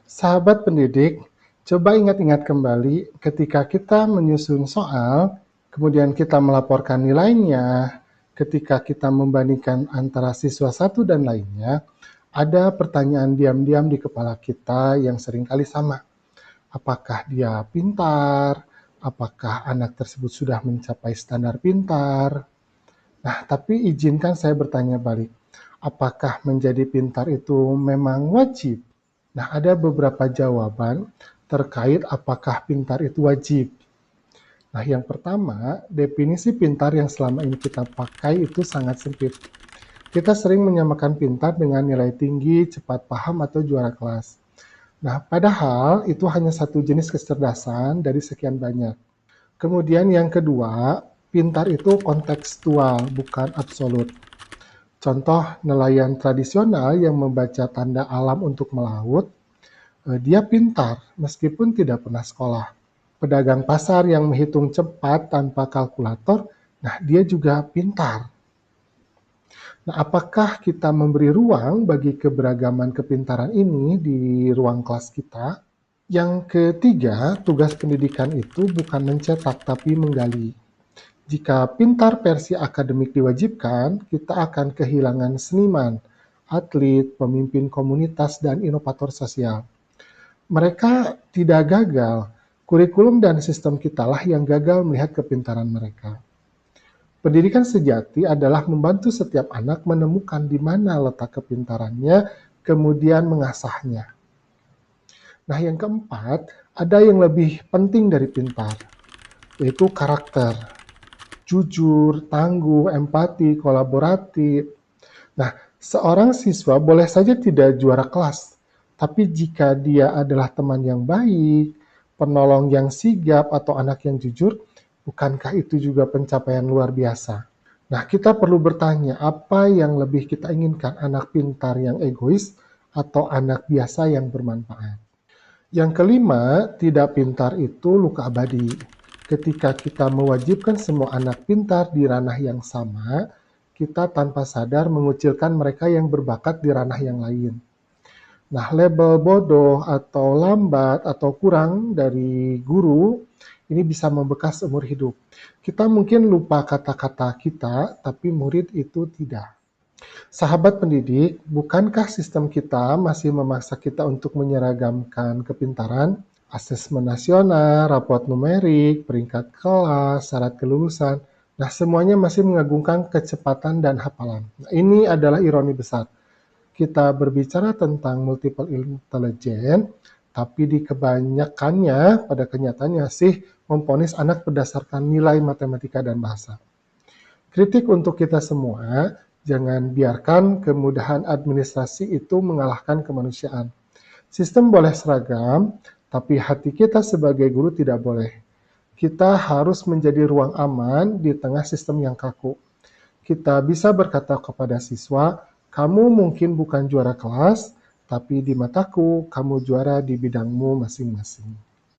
Sahabat pendidik, coba ingat-ingat kembali ketika kita menyusun soal, kemudian kita melaporkan nilainya, ketika kita membandingkan antara siswa satu dan lainnya, ada pertanyaan diam-diam di kepala kita yang seringkali sama. Apakah dia pintar? Apakah anak tersebut sudah mencapai standar pintar? Nah, tapi izinkan saya bertanya balik. Apakah menjadi pintar itu memang wajib? Nah, ada beberapa jawaban terkait apakah pintar itu wajib. Nah, yang pertama, definisi pintar yang selama ini kita pakai itu sangat sempit. Kita sering menyamakan pintar dengan nilai tinggi, cepat paham, atau juara kelas. Nah, padahal itu hanya satu jenis kecerdasan dari sekian banyak. Kemudian yang kedua, pintar itu kontekstual, bukan absolut. Contoh nelayan tradisional yang membaca tanda alam untuk melaut, dia pintar meskipun tidak pernah sekolah. Pedagang pasar yang menghitung cepat tanpa kalkulator, nah dia juga pintar. Nah, apakah kita memberi ruang bagi keberagaman kepintaran ini di ruang kelas kita? Yang ketiga, tugas pendidikan itu bukan mencetak tapi menggali. Jika pintar versi akademik diwajibkan, kita akan kehilangan seniman, atlet, pemimpin komunitas, dan inovator sosial. Mereka tidak gagal, kurikulum dan sistem kitalah yang gagal melihat kepintaran mereka. Pendidikan sejati adalah membantu setiap anak menemukan di mana letak kepintarannya, kemudian mengasahnya. Nah, yang keempat, ada yang lebih penting dari pintar, yaitu karakter. Jujur, tangguh, empati, kolaboratif. Nah, seorang siswa boleh saja tidak juara kelas, tapi jika dia adalah teman yang baik, penolong yang sigap, atau anak yang jujur, bukankah itu juga pencapaian luar biasa? Nah, kita perlu bertanya, apa yang lebih kita inginkan, anak pintar yang egois atau anak biasa yang bermanfaat? Yang kelima, tidak pintar itu luka abadi. Ketika kita mewajibkan semua anak pintar di ranah yang sama, kita tanpa sadar mengucilkan mereka yang berbakat di ranah yang lain. Nah, label bodoh atau lambat atau kurang dari guru ini bisa membekas seumur hidup. Kita mungkin lupa kata-kata kita, tapi murid itu tidak. Sahabat pendidik, bukankah sistem kita masih memaksa kita untuk menyeragamkan kepintaran? Asesmen nasional, raport numerik, peringkat kelas, syarat kelulusan, nah semuanya masih mengagungkan kecepatan dan hafalan. Nah, ini adalah ironi besar. Kita berbicara tentang multiple intelligence, tapi di kebanyakannya, pada kenyataannya sih memvonis anak berdasarkan nilai matematika dan bahasa. Kritik untuk kita semua, jangan biarkan kemudahan administrasi itu mengalahkan kemanusiaan. Sistem boleh seragam, tapi hati kita sebagai guru tidak boleh. Kita harus menjadi ruang aman di tengah sistem yang kaku. Kita bisa berkata kepada siswa, kamu mungkin bukan juara kelas, tapi di mataku kamu juara di bidangmu masing-masing.